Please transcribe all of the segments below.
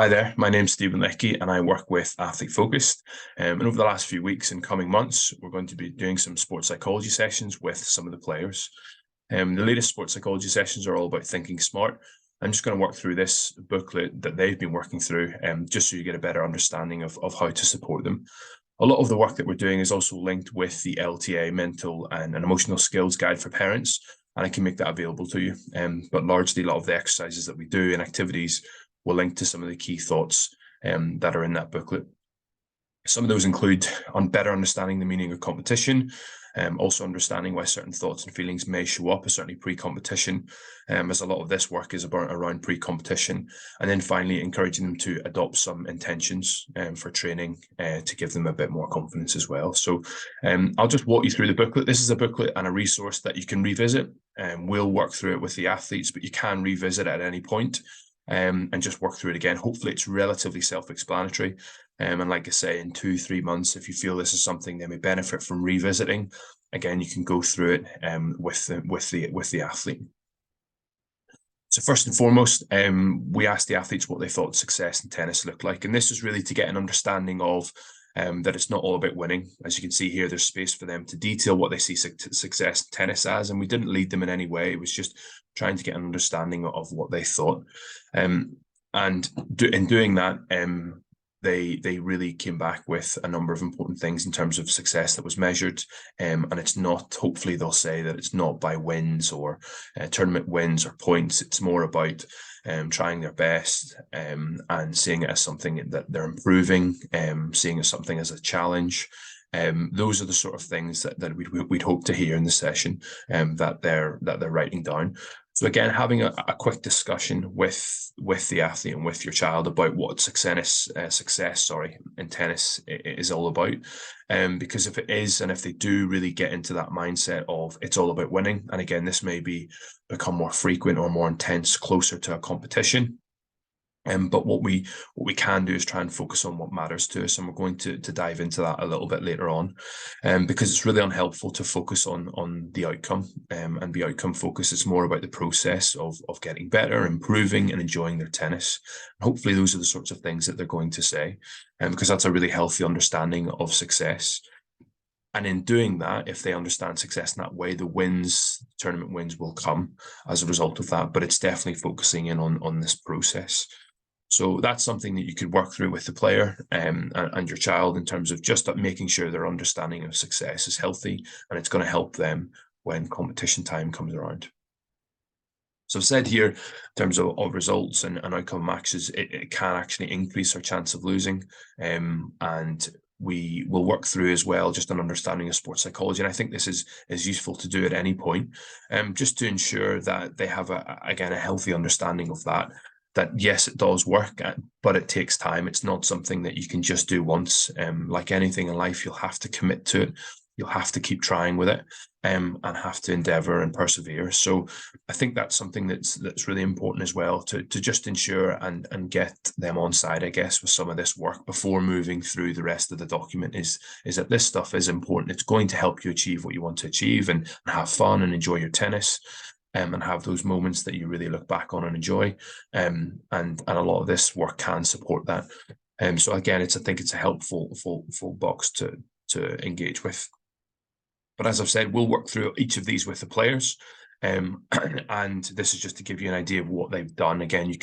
Hi there, my name's Stephen Leckie and I work with Athlete Focused. And over the last few weeks and coming months, we're going to be doing some sports psychology sessions with some of the players. The latest sports psychology sessions are all about thinking smart. I'm just going to work through this booklet that they've been working through, just so you get a better understanding of how to support them. A lot of the work that we're doing is also linked with the LTA Mental and Emotional Skills Guide for Parents, and I can make that available to you. But largely, a lot of the exercises that we do and activities will link to some of the key thoughts that are in that booklet. Some of those include on better understanding the meaning of competition, also understanding why certain thoughts and feelings may show up, certainly pre-competition, as a lot of this work is around pre-competition. And then finally, encouraging them to adopt some intentions for training to give them a bit more confidence as well. So I'll just walk you through the booklet. This is a booklet and a resource that you can revisit. We'll work through it with the athletes, but you can revisit at any point. And just work through it again. Hopefully it's relatively self-explanatory. And like I say, in 2-3 months, if you feel this is something they may benefit from revisiting, again, you can go through it with the athlete. So first and foremost, we asked the athletes what they thought success in tennis looked like. And this was really to get an understanding of that it's not all about winning. As you can see here, there's space for them to detail what they see success in tennis as, and we didn't lead them in any way. It was just trying to get an understanding of what they thought. And in doing that, they really came back with a number of important things in terms of success that was measured. And it's not, hopefully they'll say that it's not by wins or tournament wins or points. It's more about trying their best and seeing it as something that they're improving, seeing it as something as a challenge. Those are the sort of things that we'd hope to hear in the session that they're writing down. So again, having a quick discussion with the athlete and with your child about what success in tennis is all about. Because if it is, and if they do really get into that mindset of it's all about winning, and again, this may become more frequent or more intense closer to a competition. But what we can do is try and focus on what matters to us, and we're going to dive into that a little bit later on, because it's really unhelpful to focus on the outcome and be outcome focused. It's more about the process of getting better, improving, and enjoying their tennis. Hopefully, those are the sorts of things that they're going to say, because that's a really healthy understanding of success. And in doing that, if they understand success in that way, the tournament wins will come as a result of that. But it's definitely focusing in on this process. So that's something that you could work through with the player and your child in terms of just making sure their understanding of success is healthy, and it's going to help them when competition time comes around. So I've said here, in terms of results and outcome maxes, it can actually increase our chance of losing. And we will work through as well just an understanding of sports psychology. And I think this is useful to do at any point, just to ensure that they have, again, a healthy understanding of that yes, it does work, but it takes time. It's not something that you can just do once. Like anything in life, you'll have to commit to it. You'll have to keep trying with it and have to endeavor and persevere. So I think that's something that's really important as well, to just ensure and get them on side, I guess, with some of this work before moving through the rest of the document is that this stuff is important. It's going to help you achieve what you want to achieve and have fun and enjoy your tennis. And have those moments that you really look back on and enjoy. And a lot of this work can support that. So again, I think it's a helpful full box to engage with. But as I've said, we'll work through each of these with the players. And this is just to give you an idea of what they've done. Again, you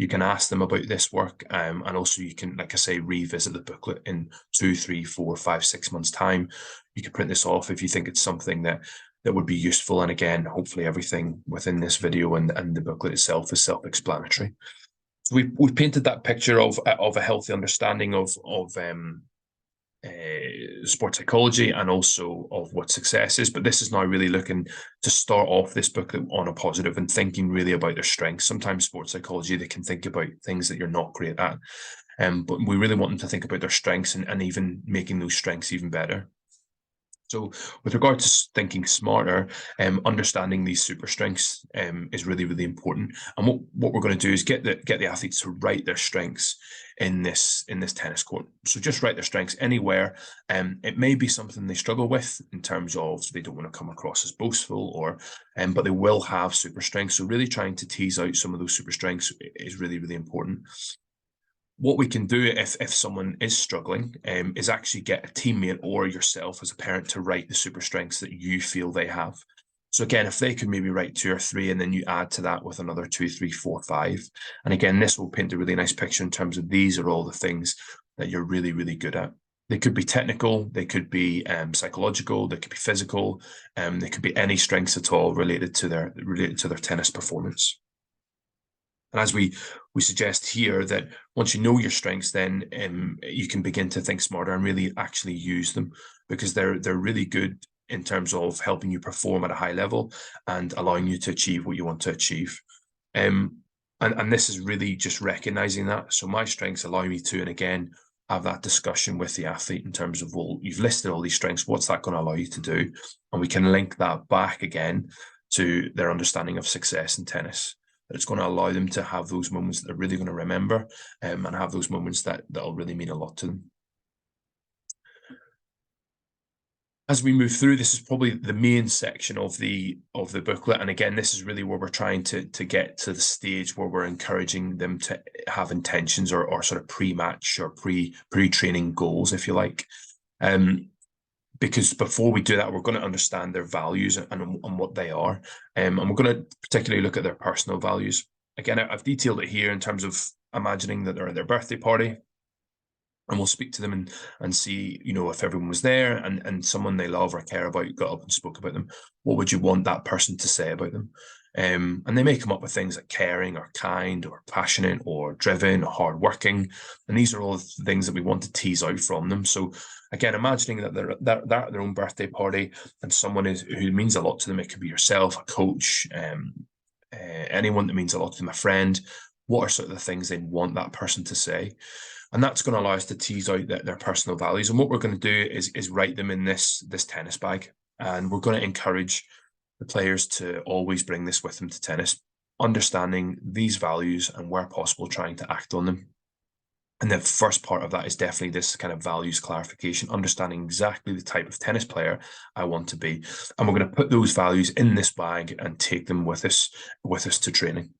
can ask them about this work, and also you can, like I say, revisit the booklet in 2, 3, 4, 5, 6 months' time. You can print this off if you think it's something that would be useful. And again, hopefully everything within this video and the booklet itself is self-explanatory. So we've painted that picture of a healthy understanding of sports psychology and also of what success is. But this is now really looking to start off this booklet on a positive and thinking really about their strengths. Sometimes sports psychology, they can think about things that you're not great at. But we really want them to think about their strengths and even making those strengths even better. So with regard to thinking smarter, understanding these super strengths is really, really important. And what we're going to do is get the athletes to write their strengths in this tennis court. So just write their strengths anywhere. It may be something they struggle with in terms of they don't want to come across as boastful, but they will have super strengths. So really trying to tease out some of those super strengths is really, really important. What we can do if someone is struggling is actually get a teammate or yourself as a parent to write the super strengths that you feel they have. So again, if they could maybe write 2 or 3, and then you add to that with another 2, 3, 4, 5. And again, this will paint a really nice picture in terms of these are all the things that you're really, really good at. They could be technical, they could be psychological, they could be physical, they could be any strengths at all related to their tennis performance. And as we suggest here, that once you know your strengths, then you can begin to think smarter and really actually use them, because they're really good in terms of helping you perform at a high level and allowing you to achieve what you want to achieve. And this is really just recognizing that. So my strengths allow me to, and again, have that discussion with the athlete in terms of, well, you've listed all these strengths, what's that going to allow you to do? And we can link that back again to their understanding of success in tennis. That it's going to allow them to have those moments that they're really going to remember, and have those moments that'll really mean a lot to them. As we move through, this is probably the main section of the booklet, and again, this is really where we're trying to get to the stage where we're encouraging them to have intentions or sort of pre-match or pre-training goals, if you like. Because before we do that, we're going to understand their values and what they are. And we're going to particularly look at their personal values. Again, I've detailed it here in terms of imagining that they're at their birthday party, and we'll speak to them and see, if everyone was there and someone they love or care about got up and spoke about them, what would you want that person to say about them? And they may come up with things like caring or kind or passionate or driven or hardworking. And these are all the things that we want to tease out from them. So again, imagining that they're at their own birthday party and someone who means a lot to them. It could be yourself, a coach, anyone that means a lot to them, a friend. What are sort of the things they want that person to say? And that's going to allow us to tease out their personal values. And what we're going to do is write them in this tennis bag. And we're going to encourage the players to always bring this with them to tennis, understanding these values and where possible, trying to act on them. And the first part of that is definitely this kind of values clarification, understanding exactly the type of tennis player I want to be. And we're going to put those values in this bag and take them with us to training.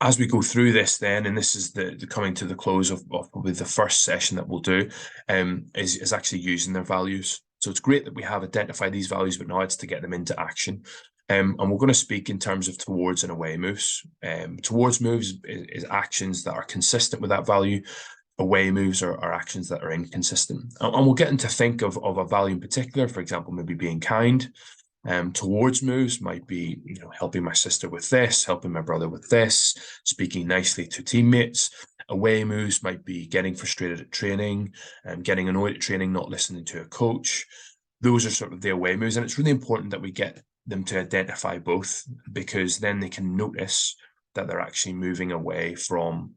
As we go through this then, and this is the coming to the close of probably the first session that we'll do, is actually using their values. So it's great that we have identified these values, but now it's to get them into action. And we're going to speak in terms of towards and away moves. Towards moves is actions that are consistent with that value. Away moves are actions that are inconsistent. And we'll get into think of a value in particular, for example, maybe being kind. Towards moves might be, helping my sister with this, helping my brother with this, speaking nicely to teammates. Away moves might be getting frustrated at training, getting annoyed at training, not listening to a coach. Those are sort of the away moves. And it's really important that we get them to identify both, because then they can notice that they're actually moving away from,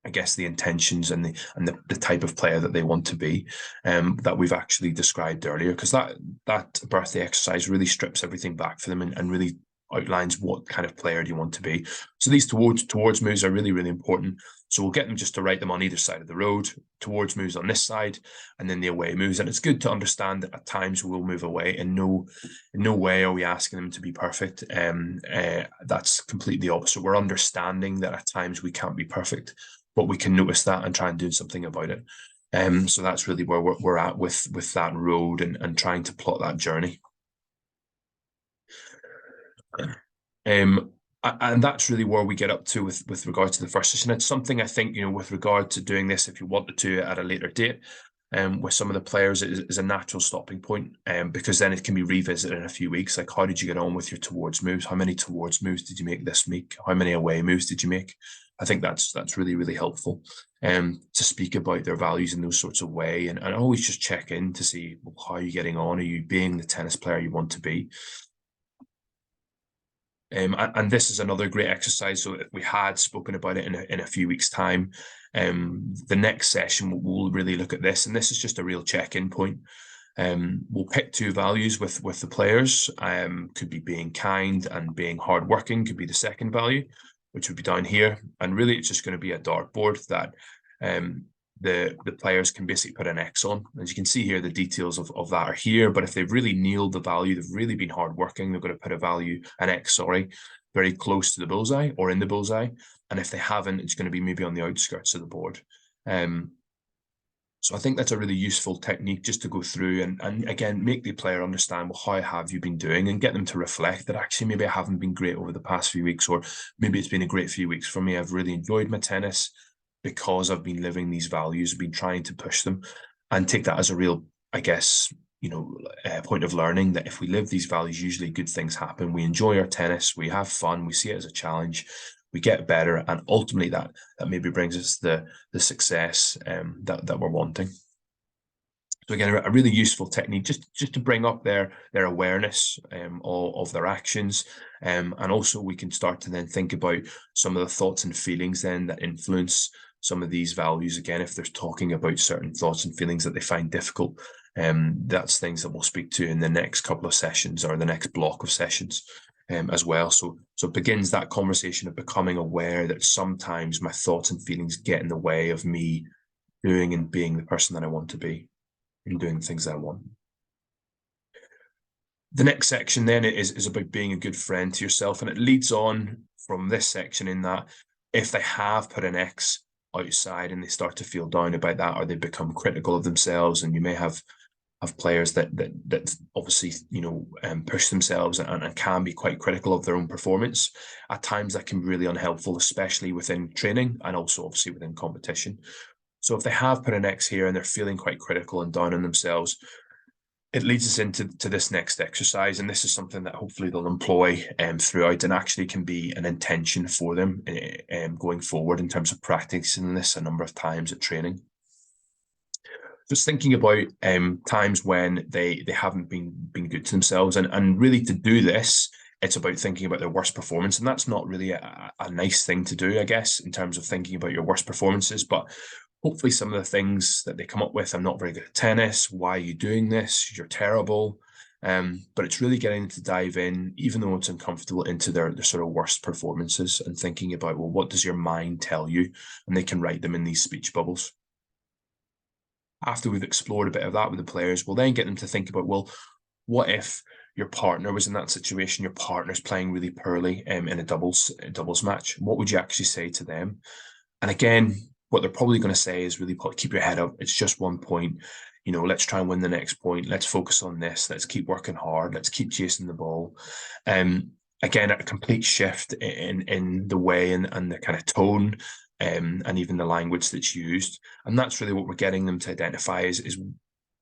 I guess, the intentions and the type of player that they want to be, that we've actually described earlier, because that birthday exercise really strips everything back for them and really outlines what kind of player do you want to be. So these towards moves are really, really important. So we'll get them just to write them on either side of the road, towards moves on this side, and then the away moves. And it's good to understand that at times we'll move away. In no way are we asking them to be perfect. That's completely opposite. We're understanding that at times we can't be perfect, but we can notice that and try and do something about it. So that's really where we're at with that road and trying to plot that journey. And that's really where we get up to with regard to the first session. It's something I think, with regard to doing this, if you wanted to at a later date, with some of the players, is a natural stopping point, because then it can be revisited in a few weeks. Like, how did you get on with your towards moves? How many towards moves did you make this week? How many away moves did you make? I think that's really, really helpful, to speak about their values in those sorts of way, and always just check in to see, well, how are you getting on? Are you being the tennis player you want to be? And this is another great exercise. So if we had spoken about it in a few weeks' time, the next session we'll really look at this, and this is just a real check-in point. We'll pick 2 values with the players. Could be being kind and being hardworking, could be the second value, which would be down here. And really, it's just going to be a dartboard that the players can basically put an X on. As you can see here, the details of that are here. But if they've really nailed the value, they've really been hardworking, they're going to put an X, very close to the bullseye or in the bullseye. And if they haven't, it's going to be maybe on the outskirts of the board. So I think that's a really useful technique just to go through and again, make the player understand, well, how have you been doing, and get them to reflect that actually maybe I haven't been great over the past few weeks, or maybe it's been a great few weeks for me. I've really enjoyed my tennis because I've been living these values, been trying to push them, and take that as a real, I guess, point of learning that if we live these values, usually good things happen. We enjoy our tennis, we have fun, we see it as a challenge, we get better, and ultimately that maybe brings us the success that we're wanting. So again, a really useful technique just to bring up their awareness of their actions, and also we can start to then think about some of the thoughts and feelings then that influence some of these values. Again, if they're talking about certain thoughts and feelings that they find difficult, that's things that we'll speak to in the next couple of sessions or the next block of sessions. As well. So it begins that conversation of becoming aware that sometimes my thoughts and feelings get in the way of me doing and being the person that I want to be and doing the things that I want. The next section then is about being a good friend to yourself, and it leads on from this section in that if they have put an X outside and they start to feel down about that, or they become critical of themselves, and you may have players that obviously push themselves and can be quite critical of their own performance. At times that can be really unhelpful, especially within training and also obviously within competition. So if they have put an X here and they're feeling quite critical and down on themselves, it leads us into this next exercise, and this is something that hopefully they'll employ throughout, and actually can be an intention for them going forward in terms of practicing this a number of times at training. Just thinking about times when they haven't been good to themselves, and really to do this, it's about thinking about their worst performance, and that's not really a nice thing to do, I guess, in terms of thinking about your worst performances. But hopefully some of the things that they come up with: I'm not very good at tennis, why are you doing this, you're terrible. But it's really getting them to dive in, even though it's uncomfortable, into their sort of worst performances, and thinking about, well, what does your mind tell you? And they can write them in these speech bubbles. After we've explored a bit of that with the players, we'll then get them to think about, well, what if your partner was in that situation, your partner's playing really poorly in a doubles match? What would you actually say to them? And again, what they're probably going to say is really keep your head up. It's just 1 point. Let's try and win the next point. Let's focus on this. Let's keep working hard. Let's keep chasing the ball. Again, a complete shift in the way and the kind of tone and even the language that's used. And that's really what we're getting them to identify is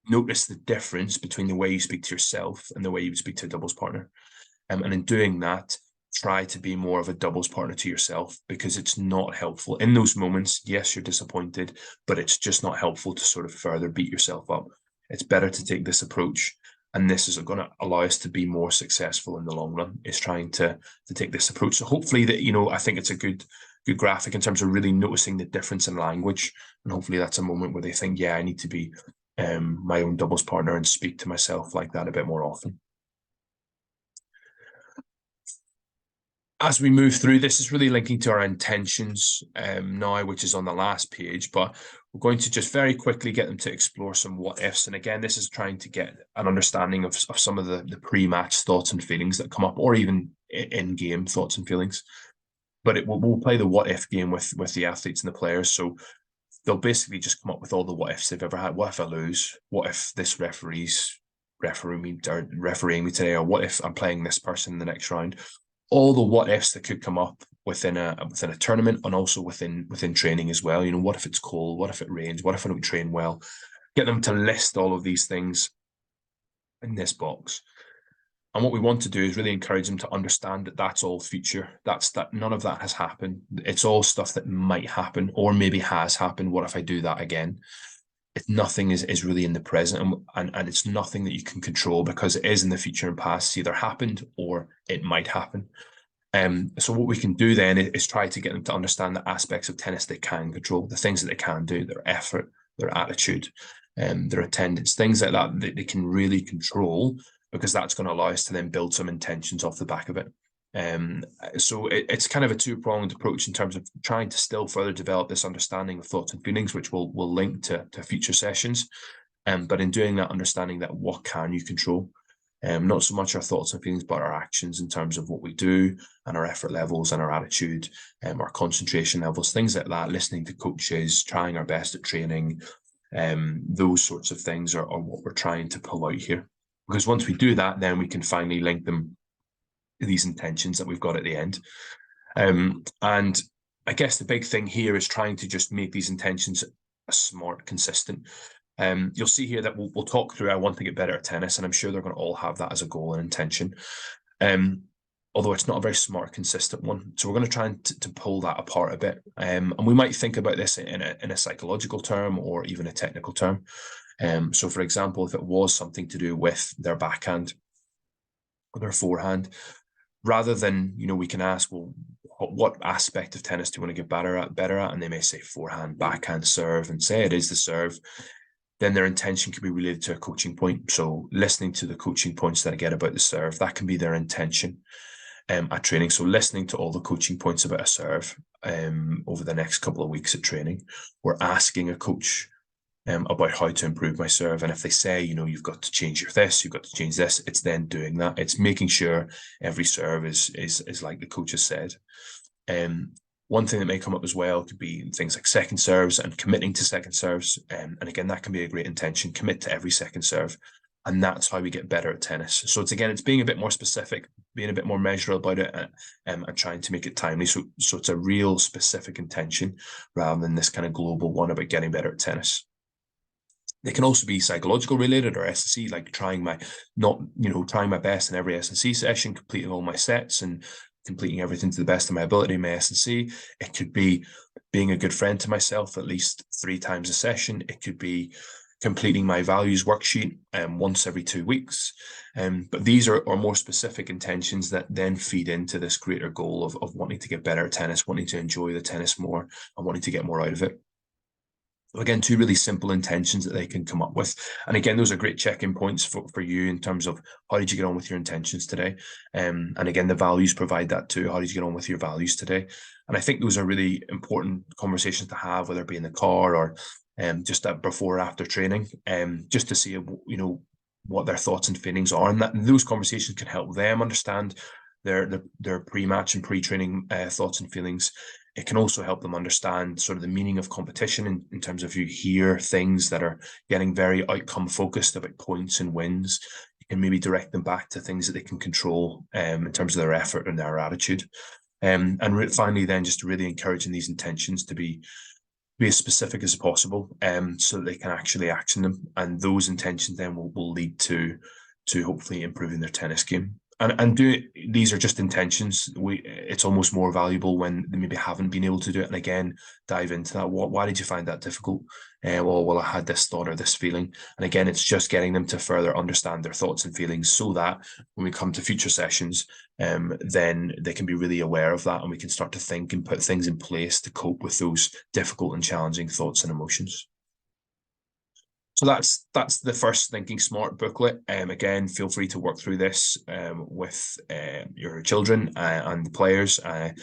notice the difference between the way you speak to yourself and the way you would speak to a doubles partner. And in doing that, try to be more of a doubles partner to yourself, because it's not helpful in those moments. Yes, you're disappointed, but it's just not helpful to sort of further beat yourself up. It's better to take this approach, and this is going to allow us to be more successful in the long run, is trying to take this approach. So hopefully that, I think it's a good graphic in terms of really noticing the difference in language, and hopefully that's a moment where they think, yeah, I need to be my own doubles partner and speak to myself like that a bit more often. As we move through, this is really linking to our intentions now, which is on the last page, but we're going to just very quickly get them to explore some what ifs. And again, this is trying to get an understanding of some of the pre-match thoughts and feelings that come up, or even in-game thoughts and feelings. But we'll play the what if game with the athletes and the players. So they'll basically just come up with all the what ifs they've ever had. What if I lose? What if this refereeing me today? Or what if I'm playing this person in the next round? All the what ifs that could come up within a tournament, and also within training as well. What if it's cold? What if it rains? What if I don't train well? Get them to list all of these things in this box. And what we want to do is really encourage them to understand that that's all future. That none of that has happened. It's all stuff that might happen, or maybe has happened. What if I do that again? Nothing is really in the present, and it's nothing that you can control, because it is in the future and past. It's either happened or it might happen. So what we can do then is try to get them to understand the aspects of tennis they can control, the things that they can do, their effort, their attitude, their attendance, things like that they can really control, because that's going to allow us to then build some intentions off the back of it. So it's kind of a two-pronged approach in terms of trying to still further develop this understanding of thoughts and feelings, which will link to future sessions. But in doing that, understanding that what can you control? Not so much our thoughts and feelings, but our actions in terms of what we do and our effort levels and our attitude, our concentration levels, things like that, listening to coaches, trying our best at training, those sorts of things are what we're trying to pull out here. Because once we do that, then we can finally link them to these intentions that we've got at the end. And I guess the big thing here is trying to just make these intentions smart, consistent. You'll see here that we'll talk through I want to get better at tennis, and I'm sure they're going to all have that as a goal and intention. Although it's not a very smart, consistent one. So we're going to try and to pull that apart a bit. And we might think about this in a psychological term or even a technical term. So for example, if it was something to do with their backhand or their forehand, rather than, we can ask, well, what aspect of tennis do you want to get better at? And they may say forehand, backhand, serve, and say it is the serve. Then their intention could be related to a coaching point. So listening to the coaching points that I get about the serve, that can be their intention at training. So listening to all the coaching points about a serve over the next couple of weeks at training. We're asking a coach about how to improve my serve. And if they say, you've got to change you've got to change this, it's then doing that. It's making sure every serve is like the coach has said. One thing that may come up as well could be things like second serves and committing to second serves. And again, that can be a great intention. Commit to every second serve. And that's how we get better at tennis. So it's being a bit more specific, being a bit more measurable about it, and trying to make it timely. So it's a real specific intention rather than this kind of global one about getting better at tennis. They can also be psychological related or S&C, like trying my best in every S&C session, completing all my sets and completing everything to the best of my ability in my S&C. It could be being a good friend to myself at least 3 times a session. It could be completing my values worksheet once every 2 weeks. But these are more specific intentions that then feed into this greater goal of wanting to get better at tennis, wanting to enjoy the tennis more, and wanting to get more out of it. Again, 2 really simple intentions that they can come up with. And again, those are great check-in points for you in terms of how did you get on with your intentions today? And again, the values provide that too. How did you get on with your values today? And I think those are really important conversations to have, whether it be in the car or just before or after training, just to see, what their thoughts and feelings are. And those conversations can help them understand their pre-match and pre-training thoughts and feelings. It can also help them understand sort of the meaning of competition in terms of you hear things that are getting very outcome focused about points and wins. You can maybe direct them back to things that they can control in terms of their effort and their attitude. And finally, then just really encouraging these intentions to be as specific as possible so that they can actually action them. And those intentions then will lead to hopefully improving their tennis game. And these are just intentions. It's almost more valuable when they maybe haven't been able to do it. And again, dive into that. Why did you find that difficult? Well, I had this thought or this feeling. And again, it's just getting them to further understand their thoughts and feelings so that when we come to future sessions, then they can be really aware of that, and we can start to think and put things in place to cope with those difficult and challenging thoughts and emotions. So that's the first Thinking Smart booklet. Again, feel free to work through this with your children and the players, and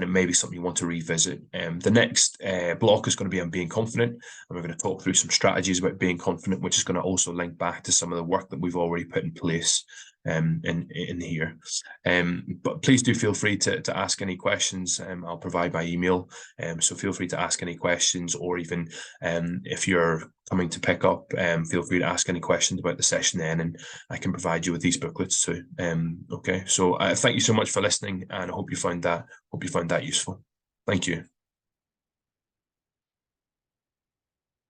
it may be something you want to revisit. The next block is going to be on being confident, and we're going to talk through some strategies about being confident, which is going to also link back to some of the work that we've already put in place in here. But please do feel free to ask any questions. I'll provide my email, so feel free to ask any questions, or even if you're coming to pick up, feel free to ask any questions about the session then, and I can provide you with these booklets too. Okay, so thank you so much for listening, and I hope you found that useful. Thank you.